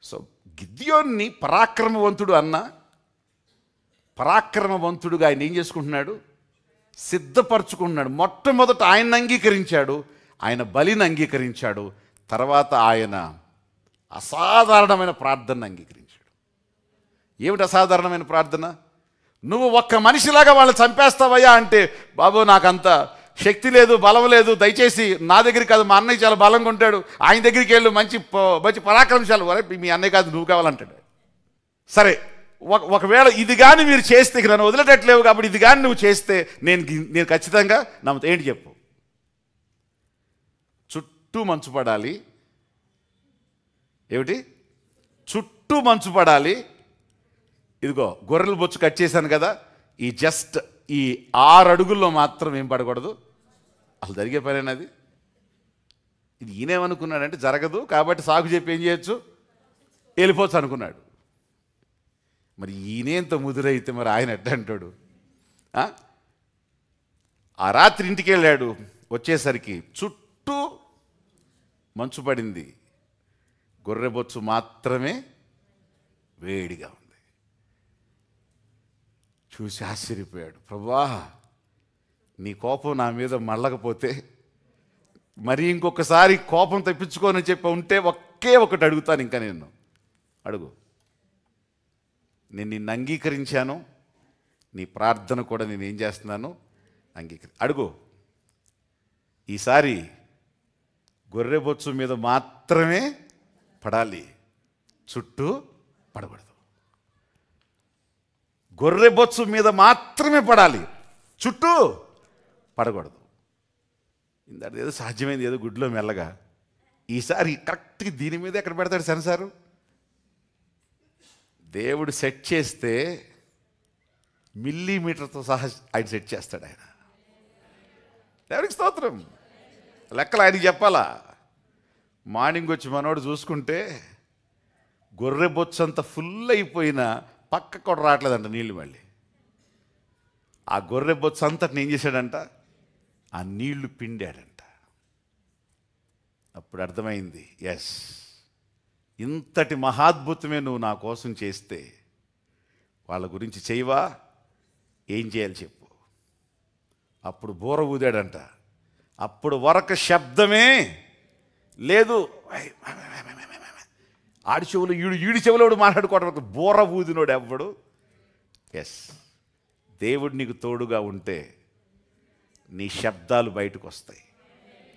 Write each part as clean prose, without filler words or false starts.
So గిద్యోన్ని పరాక్రమవంతుడు అన్న, పరాక్రమవంతుడుగా ఆయన ఏం చేసుకుంటున్నాడు? సిద్ధపరచుకుంటున్నాడు. మొట్టమొదట ఆయన అంగీకరించాడు, ఆయన బలిని అంగీకరించాడు. తర్వాత ఆయన అసాధారణమైన ప్రార్థనను అంగీకరించాడు. ఏమిటి అసాధారణమైన ప్రార్థన? నువ్వు ఒక్క మనిషిలాగా వాళ్ళని చంపేస్తావయ్యా అంటే, బాబు నాకంత శక్తి లేదు, బలం లేదు, దయచేసి నా దగ్గరికి కాదు, మా అన్నయ్య చాలా బలంగా ఉంటాడు, ఆయన దగ్గరికి వెళ్ళు, మంచి మంచి పరాక్రమశాలు, మీ అన్నయ్య కాదు నువ్వు కావాలంటాడు. సరే, ఒకవేళ ఇది కానీ మీరు చేస్తే, నన్ను వదిలేటట్లేవు కాబట్టి ఇది కానీ నువ్వు చేస్తే నేను ఖచ్చితంగా నమ్ముతా. ఏంటి చెప్పు? చుట్టూ మంచు పడాలి. ఏమిటి? చుట్టూ మంచు పడాలి. ఇదిగో గొర్రెల బొచ్చు కట్ చేశాను కదా, ఈ జస్ట్ ఈ 6 అడుగుల్లో మాత్రం ఏం పడకూడదు. అసలు జరిగే పనేనది. ఇది ఈయనేమనుకున్నాడంటే జరగదు కాబట్టి సాగు చెప్పి ఏం చేయొచ్చు, వెళ్ళిపోవచ్చు అనుకున్నాడు. మరి ఈయనేంత ముదురైతే మరి ఆయన ఎట్ట అంటాడు? ఆ రాత్రి ఇంటికి వెళ్ళాడు, వచ్చేసరికి చుట్టూ మంచు పడింది, గొర్రెబొచ్చు మాత్రమే వేడిగా ఉంది. చూసి ఆశ్చర్యపోయాడు. ప్రభువా, నీ కోపం నా మీద మళ్ళకపోతే మరి ఇంకొకసారి కోపం తెప్పించుకోని చెప్పి ఉంటే ఒకే ఒకటి అడుగుతాను, ఇంకా నేను అడుగు. నేను నిన్ను అంగీకరించాను, నీ ప్రార్థన కూడా నేను ఏం చేస్తున్నాను, అడుగు. ఈసారి గొర్రెబొచ్చు మీద మాత్రమే పడాలి, చుట్టూ పడకూడదు. గొర్రెబొచ్చు మీద మాత్రమే పడాలి, చుట్టూ పడకూడదు. ఇందాక ఏదో సాధ్యమైంది, ఏదో గుడ్లో మెల్లగా. ఈసారి కరెక్ట్గా దీని మీద ఎక్కడ పెడతాడు సెన్సారు? దేవుడు సెట్ చేస్తే మిల్లీమీటర్తో సహా ఆయన సెట్ చేస్తాడు. ఆయన దేవుడికి స్తోత్రం. లెక్కలు ఆయనకి చెప్పాలా? మార్నింగ్ వచ్చి మనోడు చూసుకుంటే గొర్రె బొచ్చు అంత ఫుల్ అయిపోయినా పక్క కూడా రావట్లేదంట నీళ్ళు. మళ్ళీ ఆ గొర్రె బొచ్చు అంతటిని ఏం చేశాడంట? ఆ నీళ్లు పిండాడంట. అప్పుడు అర్థమైంది, ఎస్, ఇంతటి మహాద్భుతమే నువ్వు నా కోసం చేస్తే వాళ్ళ గురించి చేయవా? ఏం చేయాలి చెప్పు. అప్పుడు బూర ఊదాడంట. అప్పుడు వరకు శబ్దమే లేదు. ఆడి చెవులు ఈడి చెవులోడు మాట్లాడుకోవడం, బూర ఊదినోడు ఎవ్వడు. ఎస్, దేవుడు నీకు తోడుగా ఉంటే నీ శబ్దాలు బయటకు వస్తాయి,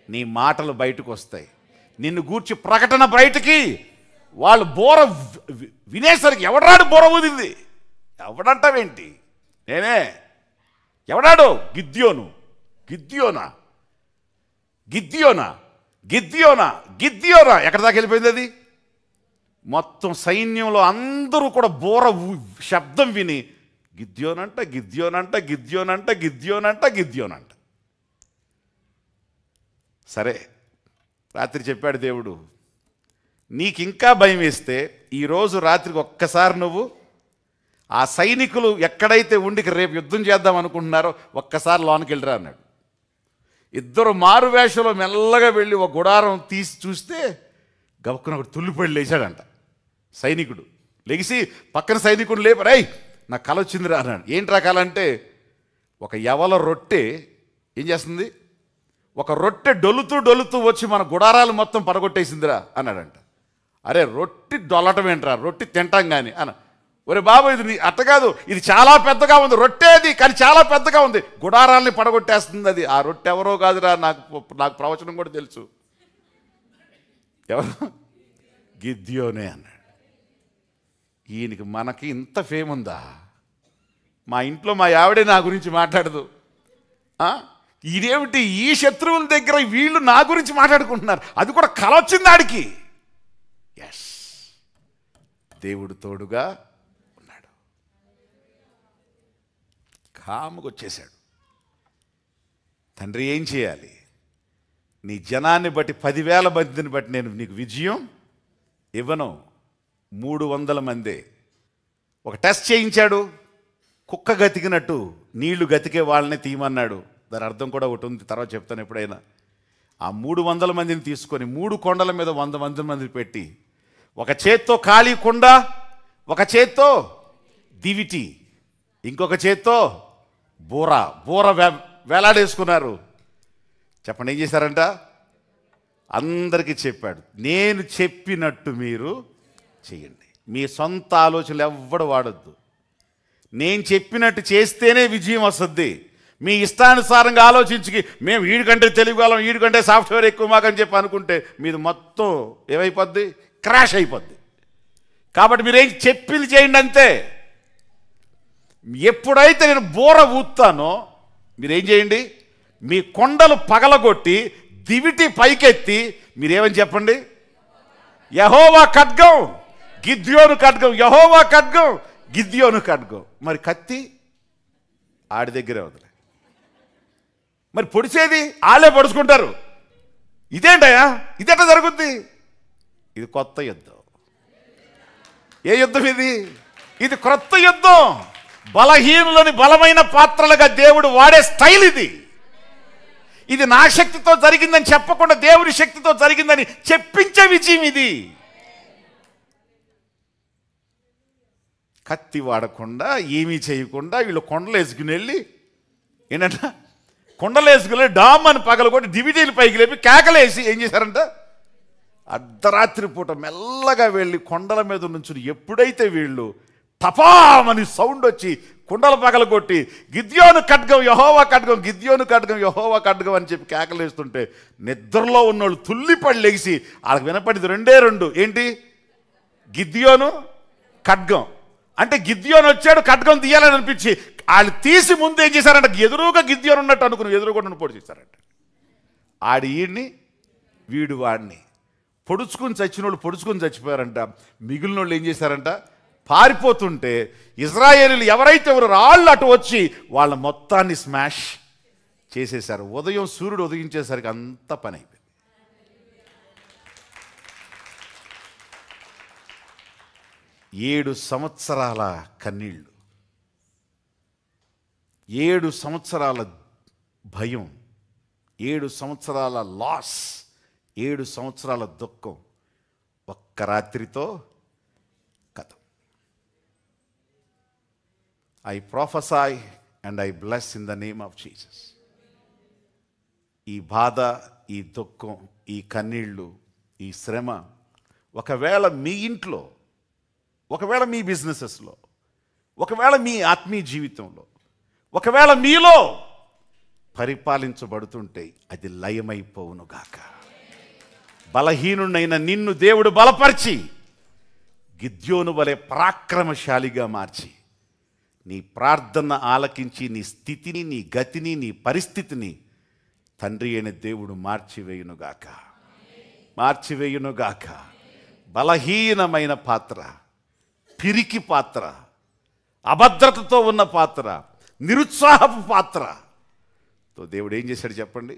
నీ మాటలు బయటకు వస్తాయి, నిన్ను గూర్చి ప్రకటన బయటికి. వాళ్ళు బోర వినేసరికి ఎవడాడు బోర ఊదింది? ఎవడంటావేంటి? నేనే. ఎవడాడు? గిద్యోను. గిద్యోనా గిద్యోనా గిద్యోనా గిద్యోనా ఎక్కడి దాకా వెళ్ళిపోయింది అది? మొత్తం సైన్యంలో అందరూ కూడా బోర శబ్దం విని గిద్యోనంట గిద్యోనంట గిద్యోనంట గిద్యోనంట గిద్యోనంట. సరే, రాత్రి చెప్పాడు దేవుడు, నీకు ఇంకా భయం వేస్తే ఈరోజు రాత్రికి ఒక్కసారి నువ్వు ఆ సైనికులు ఎక్కడైతే ఉండి రేపు యుద్ధం చేద్దాం అనుకుంటున్నారో ఒక్కసారి లోనికి వెళ్ళిరా అన్నాడు. ఇద్దరు మారు వేషంలో మెల్లగా వెళ్ళి ఒక గుడారం తీసి చూస్తే గబక్కున ఒకటి తుల్లిపడి లేచాడంట. సైనికుడు లెగిసి పక్కన సైనికుడు లేపు, రై నా కల వచ్చిందిరా అన్నాడు. ఏంట్రా కల అంటే, ఒక యవల రొట్టె ఏం చేస్తుంది, ఒక రొట్టె డొలుతూ వచ్చి మన గుడారాలు మొత్తం పడగొట్టేసిందిరా అన్నాడంట. అరే రొట్టి డొల్లటం ఏంట్రా, రొట్టి తింటాం కానీ అన్న. ఒరే బాబు, ఇది అట్ట కాదు, ఇది చాలా పెద్దగా ఉంది, రొట్టేది కానీ చాలా పెద్దగా ఉంది, గుడారాల్ని పడగొట్టేస్తుంది అది. ఆ రొట్టె ఎవరో కాదురా, నాకు ప్రవచనం కూడా తెలుసు. ఎవరు? గిద్యోనే అన్నాడు. ఈయనకి మనకి ఇంత ఫేమ్ ఉందా? మా ఇంట్లో మా ఆవిడే నా గురించి మాట్లాడదు. ఇదేమిటి, ఈ శత్రువుల దగ్గర వీళ్ళు నా గురించి మాట్లాడుకుంటున్నారు, అది కూడా కల వచ్చింది ఆడికి. ఎస్, దేవుడు తోడుగా ఉన్నాడు. కాముగా వచ్చేశాడు. తండ్రి ఏం చేయాలి? నీ జనాన్ని బట్టి 10,000 మందిని బట్టి నేను నీకు విజయం ఇవ్వను. 300 మందే. ఒక టెస్ట్ చేయించాడు, కుక్క గతికినట్టు నీళ్లు గతికే వాళ్ళని తీయమన్నాడు. దాని అర్థం కూడా ఒకటి ఉంది, తర్వాత చెప్తాను ఎప్పుడైనా. ఆ 300 మందిని తీసుకొని 3 కొండల మీద 100 మందిని పెట్టి ఒక చేత్తో ఖాళీ కుండ, ఒక చేత్తో దివిటి, ఇంకొక చేత్తో బూర వేలాడేసుకున్నారు. చెప్పండి ఏం చేశారంట? అందరికీ చెప్పాడు, నేను చెప్పినట్టు మీరు చేయండి. మీ సొంత ఆలోచనలు ఎవ్వడు వాడద్దు. నేను చెప్పినట్టు చేస్తేనే విజయం వస్తుంది. మీ ఇష్టానుసారంగా ఆలోచించి మేము వీడికంటే తెలివిగలం, వీడికంటే సాఫ్ట్వేర్ ఎక్కువ మాకని చెప్పి అనుకుంటే మీది మొత్తం ఏమైపోద్ది? క్రాష్ అయిపోద్ది. కాబట్టి మీరేం చెప్పింది చేయండి అంతే. ఎప్పుడైతే నేను బూర ఊతానో మీరేం చేయండి? మీ కొండలు పగలగొట్టి దివిటి పైకెత్తి మీరేమని చెప్పండి? యెహోవా ఖడ్గం గిద్యోను ఖడ్గం, యెహోవా ఖడ్గం గిద్యోను ఖడ్గం. మరి కత్తి ఆడి దగ్గరే వదిలే. మరి పొడిచేది వాళ్ళే పొడుచుకుంటారు. ఇదేంటయా? ఇదెట్లా జరుగుద్ది? ఇది కొత్త యుద్ధం. ఏ యుద్ధం ఇది? ఇది క్రొత్త యుద్ధం. బలహీనులని బలమైన పాత్రలుగా దేవుడు వాడే స్టైల్ ఇది. ఇది నా శక్తితో జరిగిందని చెప్పకుండా దేవుని శక్తితో జరిగిందని చెప్పించే విజయం ఇది. కత్తి వాడకుండా ఏమీ చేయకుండా వీళ్ళు కొండలు వేసుకుని వెళ్ళి ఏంటంట, కొండలు వేసుకుని డామ్ అని పగలగొట్టి డివిడీలు పైకి లేపి కేకలేసి ఏం చేశారంట? అర్ధరాత్రి పూట మెల్లగా వెళ్ళి కొండల మీద నుంచి ఎప్పుడైతే వీళ్ళు టపామని సౌండ్ వచ్చి కుండల పగలగొట్టి గిద్యోను ఖడ్గం యెహోవా ఖడ్గం, గిద్యోను ఖడ్గం యెహోవా ఖడ్గం అని చెప్పి కేకలేస్తుంటే నిద్రలో ఉన్నోళ్ళు తుల్లిపడి లెగిసి వాళ్ళకి వినపడింది రెండే రెండు. ఏంటి? గిద్యోను ఖడ్గం. అంటే గిద్యోను వచ్చాడు ఖడ్గం తీయాలని అనిపించి వాళ్ళు తీసి ముందు ఏం చేశారంట? ఎదురుగా గిద్యోను ఉన్నట్టు అనుకుని ఎదురుగా పొడి చేశారంట. ఆడి ఈడిని వీడు వాడిని పొడుచుకుని చచ్చిన వాళ్ళు పొడుచుకుని చచ్చిపోయారంట. మిగిలిన వాళ్ళు ఏం చేశారంట? పారిపోతుంటే ఇజ్రాయేలీలు ఎవరైతే రాళ్ళు అటు వచ్చి వాళ్ళ మొత్తాన్ని స్మాష్ చేసేశారు. ఉదయం సూర్యుడు ఉదయించేసరికి అంత పని అయిపోయింది. 7 సంవత్సరాల కన్నీళ్ళు, 7 సంవత్సరాల భయం, 7 సంవత్సరాల లాస్, 7 సంవత్సరాల దుఃఖం ఒక్క రాత్రితో కథం. I prophesy and I bless in the name of Jesus. ఈ బాధ, ఈ దుఃఖం, ఈ కన్నీళ్ళు, ఈ శ్రమ ఒకవేళ మీ ఇంట్లో, ఒకవేళ మీ బిజినెసెస్లో, ఒకవేళ మీ ఆత్మీయ జీవితంలో, ఒకవేళ మీలో పరిపాలించబడుతుంటే అది లయమైపోవునుగాక. బలహీనుడైన నిన్ను దేవుడు బలపరిచి గిద్యోను వలె పరాక్రమశాలిగా మార్చి నీ ప్రార్థన ఆలకించి నీ స్థితిని, నీ గతిని, నీ పరిస్థితిని తండ్రి అయిన దేవుడు మార్చివేయునుగాక, మార్చివేయునుగాక. బలహీనమైన పాత్ర, పిరికి పాత్ర, అభద్రతతో ఉన్న పాత్ర, నిరుత్సాహపు పాత్రతో దేవుడు ఏం చేశాడు చెప్పండి?